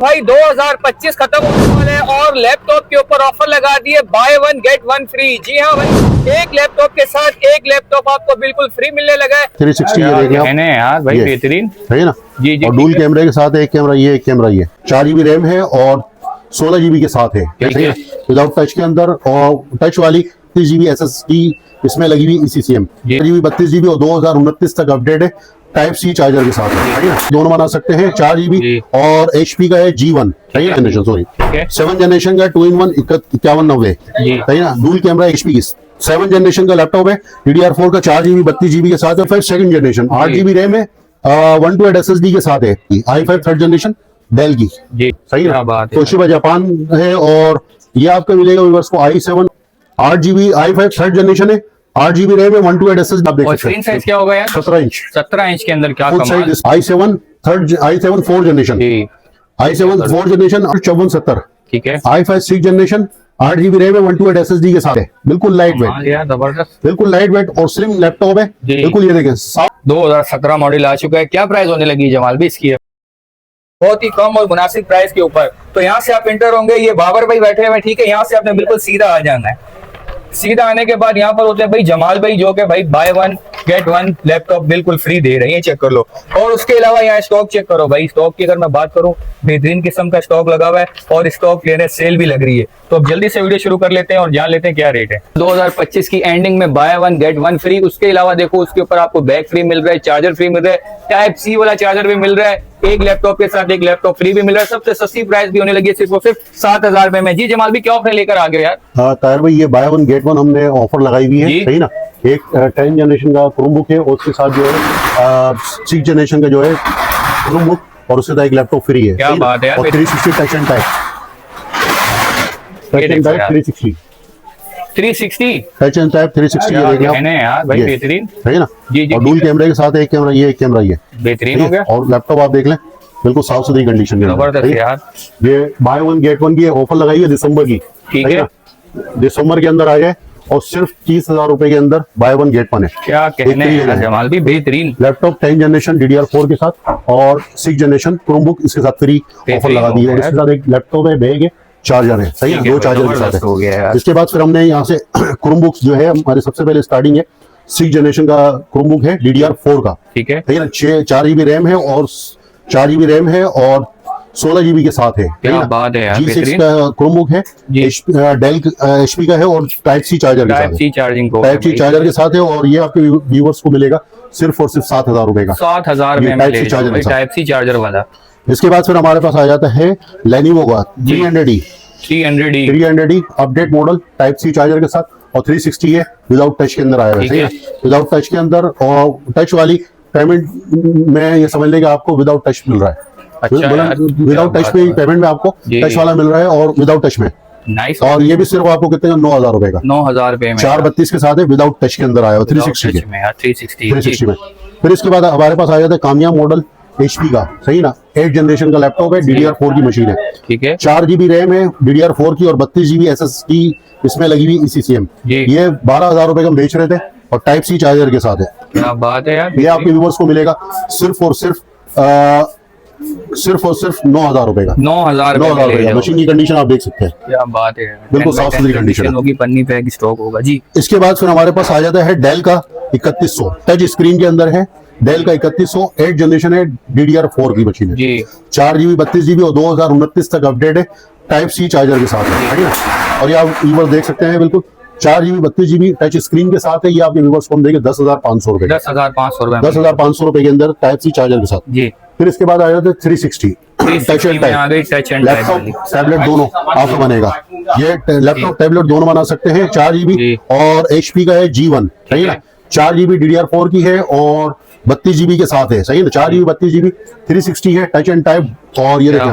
भाई 2025 खत्म होने वाला है और लैपटॉप के ऊपर ऑफर लगा दिए buy one get one free. जी हाँ भाई, एक लैपटॉप के साथ एक लैपटॉप आपको बिल्कुल फ्री मिलने लगा है। 360 ये देखें आप, यार भाई बेहतरीन है ना। जी जी, और डुअल कैमरे के साथ एक कैमरा ये, एक कैमरा ये, 4 GB रैम है और 16 GB के साथ है, विदाउट टच के अंदर। और टच वाली 30 GB SSD इसमें लगी हुई ECCM, 32 GB और 2029 तक अपडेट है। टाइप सी चार्जर के साथ है, दोनों बना सकते हैं। 4 GB और HP का है G1 जनरेशन, सॉरी 7 जनरेशन का 2-in-1 5190, सही ना। डुअल कैमरा HP की 7 जनरेशन का लैपटॉप है, DDR4 का 4 GB 32 GB के साथ है। 5 सेकंड जनरेशन 8 GB रैम है, 128 SSD के साथ है। i5 थर्ड जनरेशन डेल की, सही है। तोशिबा जापान है। और ये आपको मिलेगा व्यूअर्स को i7 8 GB i5 third generation है, 8 GB रैम है, 128 SSD। आप देख सकते हैं। स्क्रीन साइज क्या होगा यार? 17 इंच के अंदर क्या कमाल। i7 4 जनरेशन, i7 4 जनरेशन 5470, ठीक है। i5 6 जनरेशन 8 GB रैम है, 128 SSD के साथ है। बिल्कुल लाइट वेट, जबरदस्त, बिल्कुल लाइट वेट और स्लिम लैपटॉप है। बिल्कुल ये देखें 2017 मॉडल आ चुका है। क्या प्राइस होने लगी जमाल भी इसकी? बहुत ही कम और मुनासिब प्राइस के ऊपर। तो यहाँ से आप इंटर होंगे, ये बाबर भाई बैठे हुए, ठीक है। यहाँ से आपने बिल्कुल सीधा आ जाना है। सीधा आने के बाद यहाँ पर होते हैं भाई जमाल भाई, जो कि भाई bye one get one laptop बिल्कुल फ्री दे रहे हैं, चेक कर लो। और उसके अलावा यहाँ स्टॉक चेक करो भाई। स्टॉक की अगर मैं बात करूँ, बेहतरीन किस्म का स्टॉक लगा हुआ है और स्टॉक लेने सेल भी लग रही है। तो अब जल्दी से वीडियो शुरू कर लेते हैं और जान लेते हैं क्या रेट है। 2025 की एंडिंग में bye one get one free. उसके अलावा देखो उसके ऊपर आपको बैग फ्री मिल रहा है, चार्जर फ्री मिल रहा है, टाइप सी वाला चार्जर भी मिल रहा है, एक लैपटॉप के साथ एक लैपटॉप फ्री भी मिल रहा है। सबसे सस्ती प्राइस भी होने लगी है सिर्फ और सिर्फ 7000 रुपए में। जी जमाल भी क्या ऑफर लेकर आ गए यार? हाँ ताहिर भाई, ये बाय वन गेट वन हमने ऑफर लगाई हुई है, सही ना। एक 10 जनरेशन का क्रोमबुक है और उसके साथ जो है 6 जनरेशन का जो है क्रोमबुक और उसके साथ एक लैपटॉप फ्री है। क्या बात है। और 360 touch and type, 360 touch and type 360 ये देखें आप यार भाई बेहतरीन, है ना। जी जी, और डुअल कैमरे के साथ एक कैमरा ये, एक कैमरा ये, बेहतरीन हो गया। और लैपटॉप आप देख लें बिल्कुल साफ सुथरी कंडीशन में। जबरदस्त यार। ये बाय वन गेट वन की ऑफर लगाई है दिसंबर की, ठीक है। दिसंबर के अंदर आ जाए और सिर्फ 30,000 रुपए के अंदर बाय वन गेट वन है। क्या कहने हैं जमाल भी, बेहतरीन लैपटॉप 10 जनरेशन DDR4 के साथ और 6 जनरेशन क्रोमबुक इसके साथ फ्री ऑफर लगा दी है। इसके साथ एक लैपटॉप है, बैग है, चार्जर है, सही है, 2 चार्जर के साथ है। इसके बाद फिर हमने यहाँ से क्रोमबुक्स जो है हमारे सबसे पहले स्टार्टिंग है 6 जनरेशन का क्रोमबुक है DDR4 का, ठीक है ना। 4 GB रैम है और 4 GB रैम है और 16 GB के साथ है। क्या बात है यार, G6 का क्रोमबुक है, डेल HP का है और टाइप सी चार्जर के साथ है, टाइप सी चार्जर के साथ है। और ये आपके व्यूअर्स को मिलेगा सिर्फ और सिर्फ 7000 रुपए का, 7000 में टाइप सी चार्जर वाला। इसके बाद फिर हमारे पास आ जाता है लेनोवो का 300E update model, type C charger के साथ और 360 है, विदाउट टच के अंदर आया है, विदाउट टच के अंदर। और टच वाली पेमेंट में ये समझ लेगा आपको विदाउट टच मिल रहा है। विदाउट टच में पेमेंट में आपको टच वाला मिल रहा है और विदाउट टच में। नाइस। और ये भी सिर्फ आपको कितने का, 9000 रुपए का, 9000 रुपए में 432 के साथ है, विदाउट टच के अंदर आया है, 360 में। फिर इसके बाद हमारे पास आ जाता है कामयाब मॉडल HP का, सही ना। 8 जनरेशन का लैपटॉप है, DDR4 की मशीन है, ठीक है। 4 GB रैम है DDR4 की और 32 GB SSD इसमें लगी हुई ECCM। ये 12000 रुपए का बेच रहे थे और टाइप सी चार्जर के साथ है। क्या बात है यार। ये आपके व्यूअर्स को मिलेगा सिर्फ और सिर्फ 9000 रुपए का, 9000 रुपए का। मशीन की कंडीशन आप देख सकते हैं, क्या बात है, बिल्कुल साफ सुथरी कंडीशन होगी, पन्नी पे स्टॉक होगा जी। इसके बाद फिर हमारे पास आ जाता है डेल का 3100, टच स्क्रीन के अंदर है, डेल का 3100 8 जनरेशन है, DDR4 की मशीन है, 4 GB 32 GB और 2029 तक अपडेट है, टाइप सी चार्जर के साथ है ना। और ये आप व्यूअर्स देख सकते हैं बिल्कुल 4 GB 32 GB टच स्क्रीन के साथ है। ये आपके व्यूअर्स को हम देंगे 10,500 रुपए, 10,500 रुपए के अंदर टाइप सी चार्जर के साथ जी। फिर इसके बाद आ जाता है 360 touch and type, laptop tablet दोनों आपको बनेगा। ये लैपटॉप टैबलेट दोनों बना सकते हैं। 4 GB और HP का है G1, सही है। 4 GB DDR4 की है और 32 GB के साथ है, सही है ना। 4 GB 32 GB 360 है, टच एंड टाइप। और ये देखिए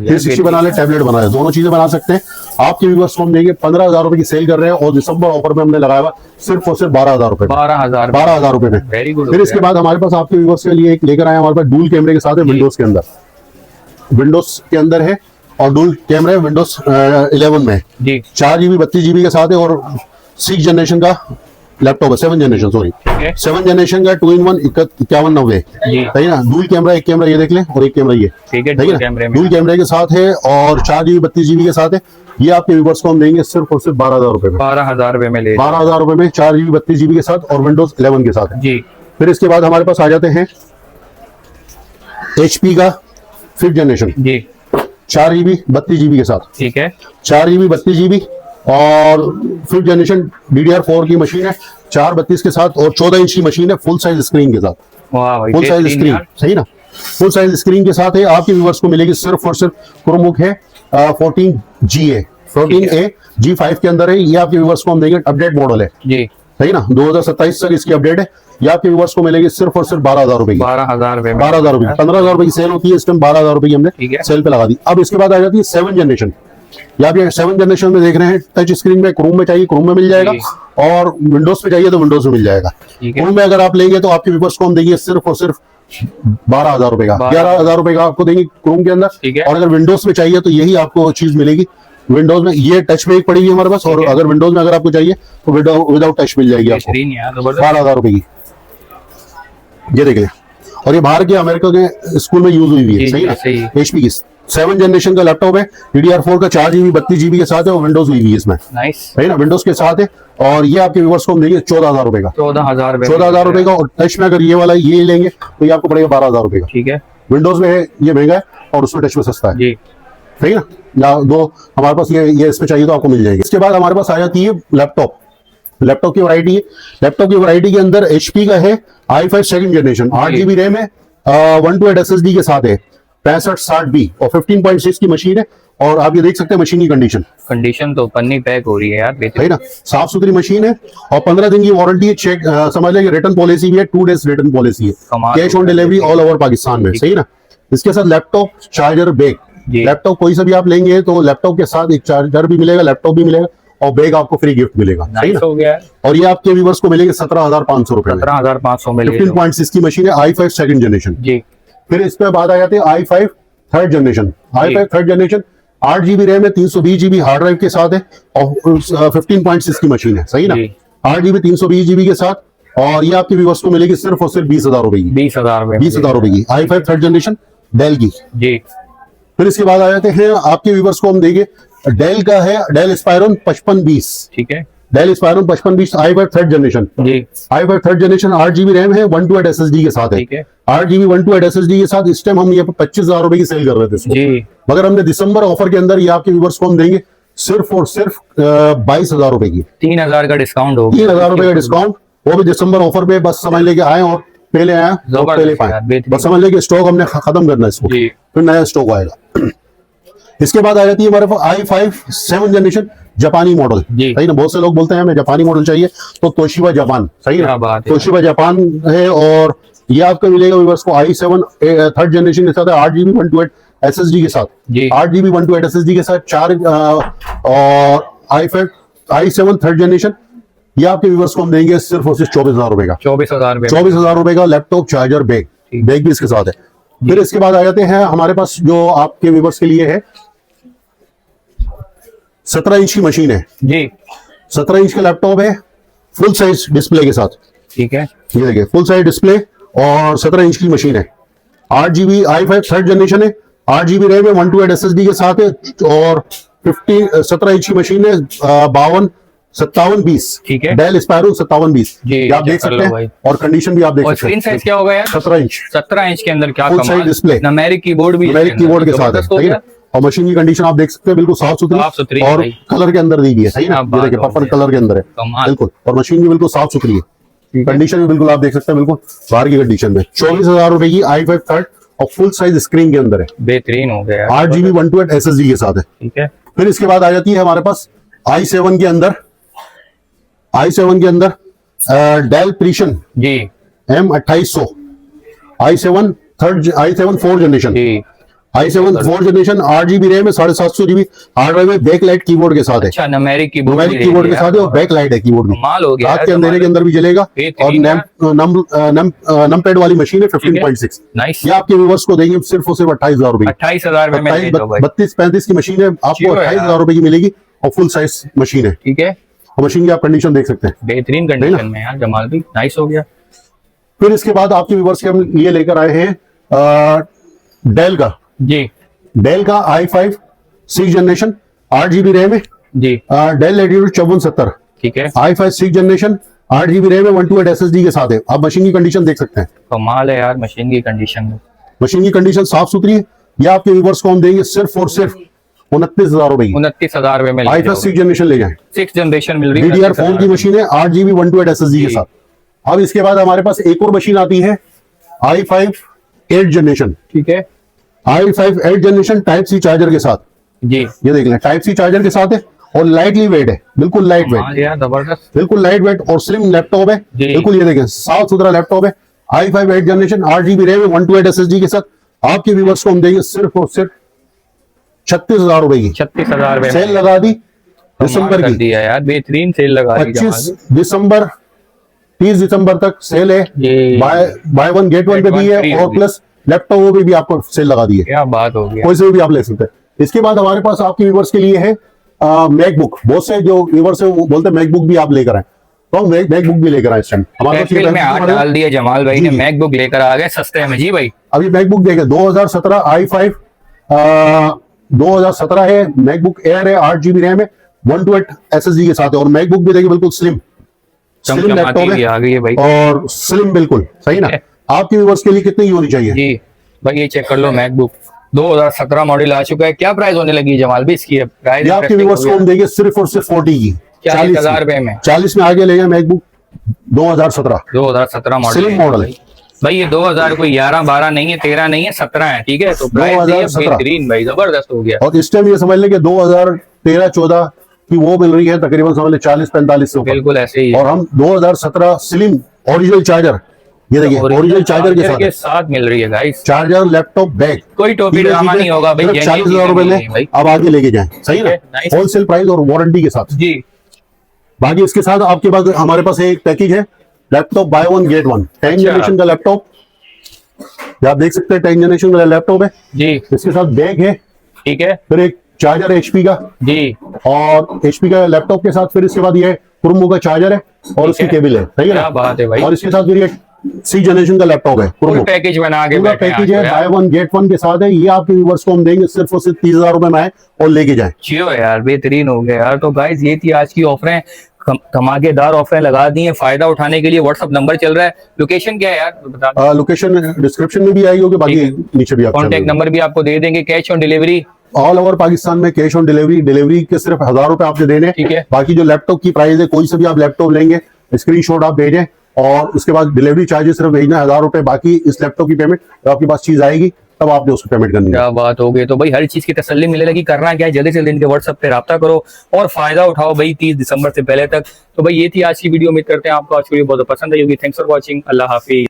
360 बना ले, टैबलेट बना ले, दोनों चीजें बना सकते हैं। आपके व्यूअर्स को हम देंगे 15000 रुपए की सेल कर रहे हैं और दिसंबर ऑफर में हमने लगाया हुआ सिर्फ और सिर्फ 12000 रुपए, 12000 रुपए में। फिर इसके बाद हमारे पास आपके व्यूअर्स के लिए एक लेकर आए हमारे पास डुअल कैमरे के साथ है, विंडोज के अंदर है और डुअल कैमरे विंडोज 11 में 4 GB 32 GB के साथ है और 6 जनरेशन का लैपटॉप है 7 जनरेशन, सॉरी है 7 जनरेशन का 2-in-1 5190 जी। सही ना। डुअल कैमरा, एक कैमरा ये देख लें और एक कैमरा ये, ठीक है, ठीक है डुअल ना, कैमरे में डुअल कैमरे के साथ है और 4 GB 32 GB के साथ है। ये आपके व्यूवर्स को हम देंगे सिर्फ और सिर्फ 12,000 रुपए में, 12,000 रुपए में ले 12,000 रुपए में 4 GB 32 GB के साथ और विंडोज 11 के साथ है। जी। फिर इसके बाद हमारे पास आ जाते हैं HP का 5th जनरेशन, जी 4 GB 32 GB के साथ, ठीक है 4 GB 32 GB और 5th जनरेशन DDR4 की मशीन है, 4 32 के साथ और 14 इंच की मशीन है, फुल साइज स्क्रीन के साथ, वाह भाई फुल साइज बेहतरीन स्क्रीन, यार। सही ना, फुल साइज स्क्रीन के साथ है। आपके व्यूवर्स को मिलेगी सिर्फ और सिर्फ क्रोमबुक है 14GA 14A G5 के अंदर है। ये आपके व्यूवर्स को हम देंगे, अपडेट मॉडल है, जी सही ना, 2027 तक इसकी अपडेट है। ये आपके व्यूवर्स को मिलेगी सिर्फ और सिर्फ 12,000 रुपए की, 12,000 रुपए में 12,000 रुपए, 15,000 रुपए की सेल होती है, इस टाइम 12,000 रुपए की हमने ठीक है। सेल पे लगा दी। अब इसके बाद आ जाती है 7 जनरेशन। ये आप 7 जनरेशन में देख रहे हैं, टच स्क्रीन में, क्रोम में चाहिए क्रोम में मिल जाएगा जी। और विंडोज पे चाहिए तो विंडोज में मिल जाएगा। ठीक है। क्रोम में अगर आप लेंगे तो आपके व्यूवर्स को हम देंगे सिर्फ और सिर्फ 12,000 रुपए का, 11,000 रुपए का आपको देंगे क्रोम के अंदर। ठीक है। और अगर विंडोज में चाहिए तो यही आपको चीज मिलेगी। विंडोज में ये टच में एक पड़ेगी हमारे पास, और अगर विंडोज में अगर आपको चाहिए तो विदाउट टच मिल जाएगी आपको बेहतरीन यार, जबरदस्त। 12,000 रुपए की। ये देख लें, और ये बाहर के अमेरिका के स्कूल में यूज हुई हुई है, जी, सही ना। सही है। HP की 7 जनरेशन का लैपटॉप है, DDR4 का 4 GB 32 GB के साथ है और विंडोज हुई हुई है इसमें, नाइस। सही ना, विंडोज के साथ है। और ये आपके व्यूअर्स को हम देंगे 14,000 रुपए का, 14,000 रुपए 14,000 रुपए का। और टच में अगर ये वाला ये लेंगे तो ये आपको पड़ेगा 12,000 रुपए का। ठीक है विंडोज में है ये महंगा है और उसमें टच में सस्ता है, जी। सही ना। या दो हमारे पास ये इसमें चाहिए तो आपको मिल जाएगी। इसके बाद हमारे पास आ जाती है लैपटॉप। लैपटॉप की वैरायटी है, लैपटॉप की वैरायटी के अंदर HP का है i5 2nd generation, 8 GB RAM है, 128 SSD के साथ है, 6560B और 15.6 की मशीन है। और आप ये देख सकते हैं मशीन की कंडीशन तो पन्नी पैक हो रही है यार, सही बेहतरीन। ना, साफ सुथरी मशीन है और 15 दिन की वारंटी है। चेक समझ लेंगे, रिटर्न पॉलिसी भी है, 2 days रिटर्न पॉलिसी है, कमाल कैश ऑन हो गया। डिलीवरी ऑल ओवर पाकिस्तान में, सही ना। इसके साथ लैपटॉप, चार्जर, बैग, जी। लैपटॉप कोई सा भी आप लेंगे तो लैपटॉप के साथ एक चार्जर भी मिलेगा, लैपटॉप भी मिलेगा और बैग आपको फ्री गिफ्ट मिलेगा, सही नाइस ना। हो गया है। और ये आपके व्यूवर्स को मिलेंगे 17,500 रुपए में, 17,500 में ले लो। 15.6 की मशीन है, i5 2nd जनरेशन। जी फिर इसके बाद आ जाते हैं i5 3rd generation. i5 3rd generation 8 GB RAM है, 320 GB हार्ड ड्राइव के साथ है और 15.6 की मशीन है, सही ना। जी। 8 GB 320 GB के साथ। और ये आपके व्यूवर्स को मिलेगी सिर्फ और सिर्फ 20,000 रुपए की, 20,000 रुपए 20,000 रुपए की i5 3rd जनरेशन डेल की। जी फिर इसके बाद आ जाते हैं आपके व्यूवर्स को हम देंगे डेल का है, डेल एस्पायरन 5520, ठीक है डेल एस्पायरन 5520 i5 3rd जनरेशन। जी i5 3rd generation 8 GB RAM है, 128 SSD के साथ है, ठीक है 8 GB 128 SSD के साथ। इस टाइम हम ये 25,000 रुपए की सेल कर रहे थे इसको, जी। मगर हमने दिसंबर ऑफर के अंदर ये आपके व्यूवर्स को हम देंगे सिर्फ और सिर्फ 22,000 रुपए की, 3,000 का डिस्काउंट होगा, 3,000 रुपए का डिस्काउंट, वो भी दिसंबर ऑफर पे। बस समझ लेके आए और पहले आए और जबरदस्त पहले यार, पाए, बेहतरीन। बस समझ लेके स्टॉक हमने खत्म करना है इसको, जी। फिर नया स्टॉक आएगा। इसके बाद आ जाती है हमारे पास i5 7th जनरेशन जापानी मॉडल, जी। सही ना। बहुत से लोग बोलते हैं हमें जापानी मॉडल चाहिए, तो तोशिबा जापान, सही क्या ना, बात है। तोशिबा जापान है। और ये आपको मिलेगा व्यूअर्स को i7 3rd जनरेशन के साथ है, 8 GB 128 SSD के साथ, जी। 8 GB 128 SSD के साथ 4 और i7 3rd जनरेशन। ये आपके व्यूअर्स को हम देंगे सिर्फ और सिर्फ 24,000 रुपए का, 24,000 रुपए 24,000 रुपए का लैपटॉप, चार्जर, बैग, बैग भी इसके साथ है। फिर इसके बाद आ जाते हैं हमारे पास जो आपके व्यूअर्स के लिए है 17 इंच की मशीन है, जी 17 इंच का लैपटॉप है, फुल साइज डिस्प्ले के साथ। ठीक है ये देखिए फुल साइज डिस्प्ले और 17 इंच की मशीन है, 8 GB i5 3rd जनरेशन है, 8 GB रैम है, 128 SSD के साथ है और 17 इंच की मशीन है, 5720, ठीक है। डेल स्पायरो 5720, जी, ये आप देख चेक कर सकते लो हैं। और कंडीशन भी आप देख और सकते स्क्रीन हैं, साइज क्या होगा यार? 17 इंच 17 इंच के अंदर क्या फुल कमाल, साइज डिस्प्ले, न्यूमेरिक कीबोर्ड भी न्यूमेरिक कीबोर्ड के साथ है, जबरदस्त हो सही है। गया। और मशीन की कंडीशन आप देख सकते हैं बिल्कुल साफ साफ सुथरी सुथरी है और भाई। कलर के अंदर दी गई है, सही ना। क्या ये बात देखिए हो पर्पल गई। कलर के अंदर है कमाल। बिल्कुल, और मशीन भी बिल्कुल साफ सुथरी है, कंडीशन भी बिल्कुल आप देख सकते हैं बिल्कुल बाहर की कंडीशन में। 24,000 रुपए की i5 3rd और फुल साइज स्क्रीन के अंदर है, बेहतरीन हो गया 8 GB 128 SSD के साथ है। ठीक है फिर इसके बाद आ जाती है हमारे पास i7 के अंदर, i7 के अंदर डेल प्रीशन जी M2800, i7 4th जनरेशन, जी i7 4th generation, 8 GB RAM है, 750 GB हार्ड ड्राइव है, बैक लाइट कीबोर्ड के साथ है, अच्छा न्यूमेरिक कीबोर्ड न्यूमेरिक कीबोर्ड के साथ है और बैक लाइट है कीबोर्ड में, कमाल हो गया रात यार, के अंधेरे के अंदर भी जलेगा। और बेहतरीन नम पैड वाली मशीन है 15.6, नाइस। ये आपके व्यूवर्स को देंगे सिर्फ और सिर्फ 28,000 रुपए, 28,000 रुपए में ले लो भाई। 32-35 की मशीन है, आपको क्यों है 28,000 रुपए की मिलेगी और फुल साइज मशीन है। ठीक है और मशीन की आप कंडीशन देख सकते हैं। बेहतरीन कंडीशन में यार जमाल भी, नाइस हो गया। फिर इसके बाद आपके व्यूअर्स के हम ये लेकर आए हैं डेल का, जी डेल का i5 6 जनरेशन 8 GB रैम है, जी डेल लेटिट्यूड 5470, ठीक है, i5 6 जनरेशन 8 GB रैम है, 128 SSD के साथ है। आप मशीन की कंडीशन देख सकते हैं, कमाल है यार मशीन की कंडीशन में। मशीन की कंडीशन साफ सुथरी है। ये आपके व्यूअर्स को हम देंगे सिर्फ और सिर्फ 29,000 रुपए की, 29,000 रुपए में i5 6 जनरेशन ले जाएं। 6 जनरेशन मिल रही है, DDR4 की मशीन है, 8 GB 128 SSD के साथ। अब इसके बाद हमारे पास एक और मशीन आती है i5 8 जनरेशन, ठीक है i5 8 generation type C charger के साथ। जी, ये देख लें, टाइप सी चार्जर के साथ है और लाइटली वेट है, बिल्कुल लाइट वेट, कमाल यार जबरदस्त। बिल्कुल लाइट वेट और स्लिम लैपटॉप है, जी। बिल्कुल ये देखें साफ सुथरा लैपटॉप है। i5 8 जनरेशन 8 GB रैम है, 128 SSD के साथ। आपके व्यूअर्स को हम देंगे सिर्फ और सिर्फ 36,000 रुपए की। 36,000 रुपए सेल लगा दी दिसंबर कर की, दिया यार, बेहतरीन सेल लगा दी जमाल 25 भी। दिसंबर 30 दिसंबर तक सेल है। जी। बाय वन गेट वन पे Get भी one है free और होगी। प्लस लैपटॉप पे भी आपको सेल लगा दी है, क्या बात हो गया। कोई से भी आप ले सकते हैं। इसके बाद हमारे पास आपके व्यूअर्स के लिए है मैकबुक। बहुत से जो व्यूअर्स है वो बोलते हैं मैकबुक भी आप लेकर आए, तो मैकबुक भी लेकर आए इस टाइम हमारे पास। महफिल में हाथ डाल दिया जमाल भाई ने, जी। मैकबुक लेकर आ गए सस्ते में। जी भाई, अभी मैकबुक देखें 2017 i5 2017 है, मैकबुक एयर है, 8 GB रैम है, 128 SSD के साथ है और मैकबुक भी देखिए बिल्कुल स्लिम चमचमाती लैपटॉप भी आ गई है भाई। और स्लिम बिल्कुल सही ना। आपके व्यूअर्स के लिए कितनी की होनी चाहिए? जी भाई, ये चेक कर लो, मैकबुक 2017 मॉडल आ चुका है। क्या प्राइस होने लगी है जमाल भी इसकी? प्राइस ये आपके व्यूअर्स को हम देंगे सिर्फ और सिर्फ 40 की, 40,000 रुपए में। 40 में आगे ले जाए मैकबुक 2017 2017 मॉडल स्लिम मॉडल है। भाई। ये 2000 कोई 11 12 नहीं है, 13 नहीं है, 17 है, ठीक है। तो प्राइस 2017 बेहतरीन भाई, जबरदस्त हो गया। और इस टाइम ये समझ लें कि 2013-14 की वो मिल रही है तकरीबन समझ लें 40-45 से ऊपर। बिल्कुल ऐसे ही है। और हम 2017 स्लिम ओरिजिनल चार्जर, ये देखिए ओरिजिनल चार्जर के साथ मिल रही है गाइस। चार्जर लैपटॉप बैग, कोई टोपी ड्रामा नहीं होगा भाई, 40,000 रुपए में भाई। अब आगे लेके जाएं, सही है ना, nice। होलसेल प्राइस और वारंटी के साथ। जी, बाकी इसके साथ आपके पास हमारे पास एक पैकेज है laptop bye one get one, 10 generation का लैपटॉप, आप देख सकते हैं 10 जनरेशन का लैपटॉप है जी, इसके साथ बैग है, ठीक है फिर एक चार्जर HP का जी, और HP का लैपटॉप के साथ फिर इसके बाद ये कुरमो का चार्जर है और उसकी केबल है, सही है क्या ना। बात है भाई। और इसके साथ फिर ये 6 जनरेशन का लैपटॉप है फुल कुरमो, पैकेज बना के पूरा बैठे हैं पैकेज है, आज तो बाय वन गेट वन के साथ है। ये आपके व्यूअर्स को हम देंगे सिर्फ और सिर्फ 30,000 रुपए में आए और लेके जाए। जियो यार, बेहतरीन हो गया यार। तो गाइस ये थी आज की ऑफरें, धमाकेदार ऑफरें लगा दी हैं। फायदा उठाने के लिए व्हाट्सअप नंबर चल रहा है। लोकेशन क्या है यार बता, लोकेशन डिस्क्रिप्शन में भी आई होगी, बाकी नीचे भी आप कॉन्टेक्ट नंबर भी आपको दे देंगे। Cash on delivery all over Pakistan में कैश ऑन डिलीवरी के सिर्फ 1,000 रुपए आपने देने, ठीक है। बाकी जो लैपटॉप की प्राइस है, कोई से भी आप लैपटॉप लेंगे स्क्रीनशॉट आप भेजें और उसके बाद डिलीवरी चार्जेस सिर्फ भेजना 1,000 रुपए, बाकी इस लैपटॉप की पेमेंट जब आपके पास चीज आएगी तब आपने उसको पेमेंट करनी है। क्या बात हो गई। तो भाई हर चीज की तसल्ली मिलने लगी। करना क्या है, जल्दी से जल्दी इनके व्हाट्सएप पे राब्ता करो और फायदा उठाओ भाई 30 दिसंबर से पहले तक। तो भाई ये थी आज की वीडियो। उम्मीद करते हैं आपको आज की वीडियो बहुत पसंद आई होगी। Thanks for watching. Allah Hafiz.